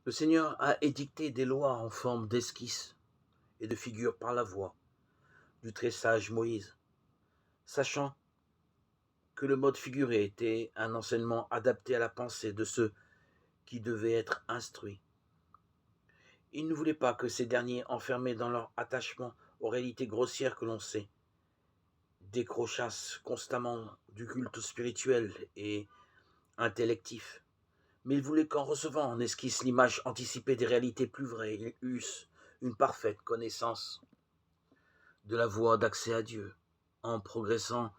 Le Seigneur a édicté des lois en forme d'esquisses et de figures par la voix du très sage Moïse, sachant que le mode figuré était un enseignement adapté à la pensée de ceux qui devaient être instruits. Il ne voulait pas que ces derniers, enfermés dans leur attachement aux réalités grossières que l'on sait, décrochassent constamment du culte spirituel et intellectif. Mais il voulait qu'en recevant en esquisse l'image anticipée des réalités plus vraies, ils eussent une parfaite connaissance de la voie d'accès à Dieu, en progressant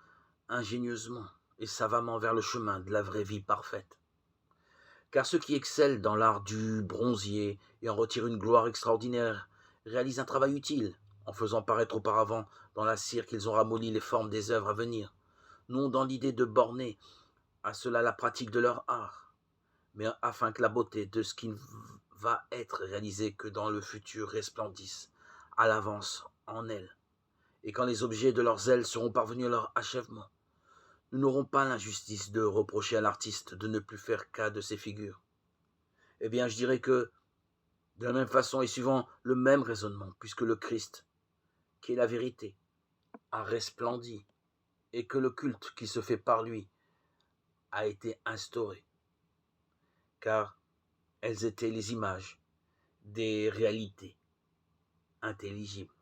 ingénieusement et savamment vers le chemin de la vraie vie parfaite. Car ceux qui excellent dans l'art du bronzier et en retirent une gloire extraordinaire réalisent un travail utile, en faisant paraître auparavant dans la cire qu'ils ont ramolli les formes des œuvres à venir, non dans l'idée de borner à cela la pratique de leur art, mais afin que la beauté de ce qui ne va être réalisé que dans le futur resplendisse à l'avance en elles, et quand les objets de leurs ailes seront parvenus à leur achèvement, nous n'aurons pas l'injustice de reprocher à l'artiste de ne plus faire cas de ses figures. Eh bien, je dirais que, de la même façon et suivant le même raisonnement, puisque le Christ, qui est la vérité, a resplendi, et que le culte qui se fait par lui a été instauré, car elles étaient les images des réalités intelligibles.